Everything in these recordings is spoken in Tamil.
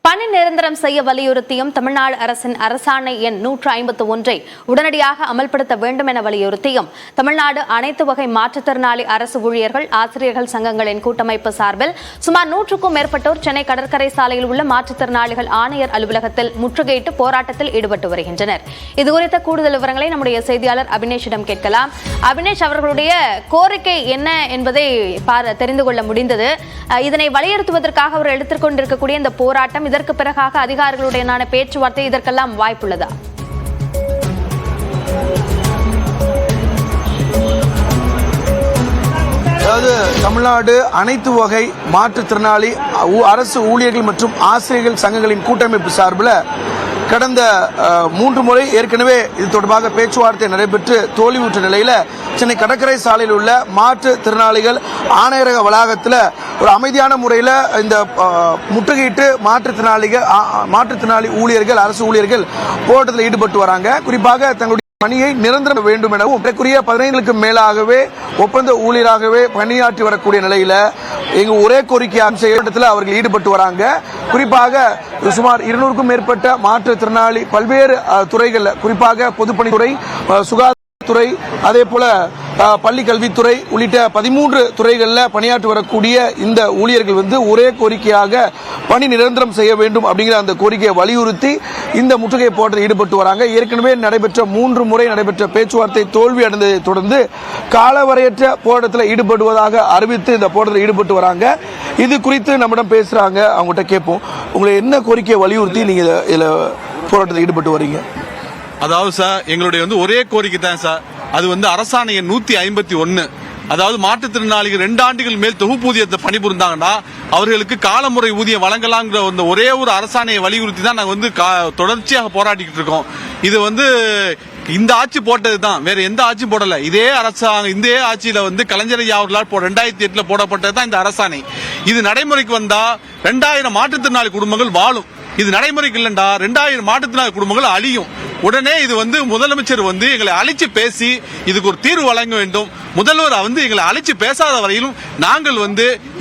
பணி நிரந்தரம் செய்ய வலியுறுத்தியும் தமிழ்நாடு அரசின் அரசாணை எண் 151 உடனடியாக அமல்படுத்த வேண்டும் என வலியுறுத்தியும் தமிழ்நாடு அனைத்து வகை மாற்றுத்திறனாளி அரசு ஊழியர்கள் ஆசிரியர்கள் சங்கங்களின் கூட்டமைப்பு சார்பில் சுமார் 100க்கும் மேற்பட்டோர் சென்னை கடற்கரை சாலையில் உள்ள மாற்றுத்திறனாளிகள் ஆணையர் அலுவலகத்தில் முற்றுகையிட்டு போராட்டத்தில் ஈடுபட்டு வருகின்றனர். இதுகுறித்த கூடுதல் விவரங்களை நம்முடைய செய்தியாளர் அபினேஷிடம் கேட்கலாம். அபினேஷ், அவர்களுடைய கோரிக்கை என்ன என்பதை தெரிந்து கொள்ள முடிந்தது. இதனை வலியுறுத்துவதற்காக அவர் எடுத்துக்கொண்டிருக்கக்கூடிய இந்த போராட்டம், இதற்கு பிறகாக அதிகாரிகளுடனான பேச்சுவார்த்தை, இதற்கெல்லாம் வாய்ப்புள்ளதா? அதாவது தமிழ்நாடு அனைத்து வகை மாற்றுத்திறனாளி அரசு ஊழியர்கள் மற்றும் ஆசிரியர்கள் சங்கங்களின் கூட்டமைப்பு சார்பில் கடந்த 3 முறை ஏற்கனவே இது தொடர்பாக பேச்சுவார்த்தை நடைபெற்று தோல்வியுற்ற நிலையில் சென்னை கடற்கரை சாலையில் உள்ள மாற்றுத்திறனாளிகள் ஆணையரக வளாகத்தில் ஒரு அமைதியான முறையில் இந்த முற்றுகையிட்டு மாற்றுத்திறனாளி ஊழியர்கள் அரசு ஊழியர்கள் போராட்டத்தில் ஈடுபட்டு வராங்க. குறிப்பாக தங்களுடைய பணியை நிரந்தரம் வேண்டும் எனவும் 15க்கு மேலாகவே ஒப்பந்த ஊழியராகவே பணியாற்றி வரக்கூடிய நிலையில எங்க ஒரே கோரிக்கையாக செயல்பட்டத்தில் அவர்கள் ஈடுபட்டு வராங்க. குறிப்பாக சுமார் 200க்கும் மேற்பட்ட மாற்றுத்திறனாளி பல்வேறு துறைகள், குறிப்பாக பொதுப்பணித்துறை, சுகாதாரத்துறை, அதே போல பள்ளி கல்வித்துறை உள்ளிட்ட 13 துறைகளில் பணியாற்றி வரக்கூடிய இந்த ஊழியர்கள் ஒரே கோரிக்கையாக பணி நிரந்தரம் செய்ய வேண்டும் அப்படிங்கிற அந்த கோரிக்கையை வலியுறுத்தி இந்த முற்றுகை போராட்டத்தில் ஈடுபட்டு வராங்க. ஏற்கனவே நடைபெற்ற 3 முறை நடைபெற்ற பேச்சுவார்த்தை தோல்வி அடைந்ததை தொடர்ந்து காலவரையற்ற போராட்டத்தில் ஈடுபடுவதாக அறிவித்து இந்த போராட்டத்தில் ஈடுபட்டு வராங்க. இது குறித்து நம்மிடம் பேசுறாங்க, அவங்ககிட்ட கேட்போம். உங்களை என்ன கோரிக்கையை வலியுறுத்தி நீங்க இதுல போராட்டத்தில் ஈடுபட்டு வரீங்க? அதாவது சார், எங்களுடைய ஒரே கோரிக்கை தான் சார். அது அரசாணை எண் 151. அதாவது மாற்றுத்திறனாளிகள் 2 ஆண்டுகள் மேல் தொகுப்பூதியத்தை பணிபுரிந்தாங்கன்னா அவர்களுக்கு காலமுறை ஊதியம் வழங்கலாங்கிற ஒரே ஒரு அரசாணையை வலியுறுத்தி தான் நாங்கள் தொடர்ச்சியாக போராடிக்கிட்டு இருக்கோம். இது இந்த ஆட்சி போட்டது தான், வேற எந்த ஆட்சி போடல. இதே அரசாங்கம், இந்த ஆட்சியில கலைஞர் ஐயா அவர்களால் 2008 போடப்பட்டது தான் இந்த அரசாணை. இது நடைமுறைக்கு வந்தா 2000 மாற்றுத்திறனாளி குடும்பங்கள் வாழும். இது நடைமுறைக்கு இல்லைண்டா 2000 மாற்றுத்திறனாளி குடும்பங்கள் அழியும். உடனே இது முதலமைச்சர் எங்களை அழைச்சு பேசி இதுக்கு ஒரு தீர்வு வழங்க வேண்டும். முதல்வர் எங்களை அழைச்சு பேசாத வரையிலும் நாங்கள்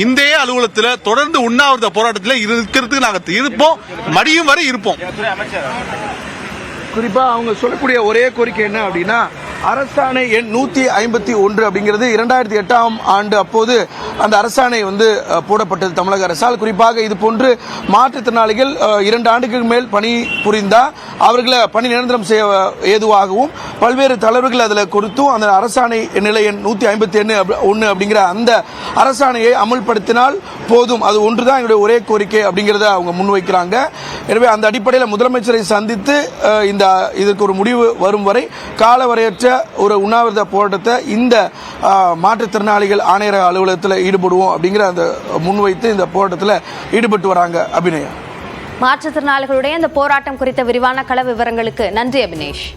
இந்த அலுவலகத்தில் தொடர்ந்து உண்ணாவிரத போராட்டத்தில் இருக்கிறதுக்கு நாங்கள் இருப்போம், மடியும் வரை இருப்போம். குறிப்பா அவங்க சொல்லக்கூடிய ஒரே கோரிக்கை என்ன அப்படின்னா, அரசாணை எண் 151 அப்படிங்கிறது 2008ஆம் ஆண்டு அப்போது அந்த அரசாணை போடப்பட்டது தமிழக அரசால். குறிப்பாக இது போன்று மாற்றுத்திறனாளிகள் 2 ஆண்டுகளுக்கு மேல் பணி புரிந்தா அவர்களை பணி நிரந்தரம் செய்ய ஏதுவாகவும் பல்வேறு தளர்வுகள் அதில் கொடுத்தும் அந்த அரசாணை நிலை எண் 151 அப்படிங்கிற அந்த அரசாணையை அமல்படுத்தினால் போதும், அது ஒன்றுதான் எங்களுடைய ஒரே கோரிக்கை அப்படிங்கிறத அவங்க முன்வைக்கிறாங்க. எனவே அந்த அடிப்படையில் முதலமைச்சரை சந்தித்து இதற்கு ஒரு முடிவு வரும் வரை காலவரையற்ற ஒரு உண்ணாவிரத போராட்டத்தை இந்த மாற்றுத்திறனாளிகள் ஆணையரக அலுவலகத்தில் ஈடுபடுவோம் அப்படிங்கிற அந்த முன்வைத்து இந்த போராட்டத்தில் ஈடுபட்டு வராங்க. அபிநயா, மாற்றுத்திறனாளிகளுடைய இந்த போராட்டம் குறித்த விரிவான கள விவரங்களுக்கு நன்றி அபினேஷ்.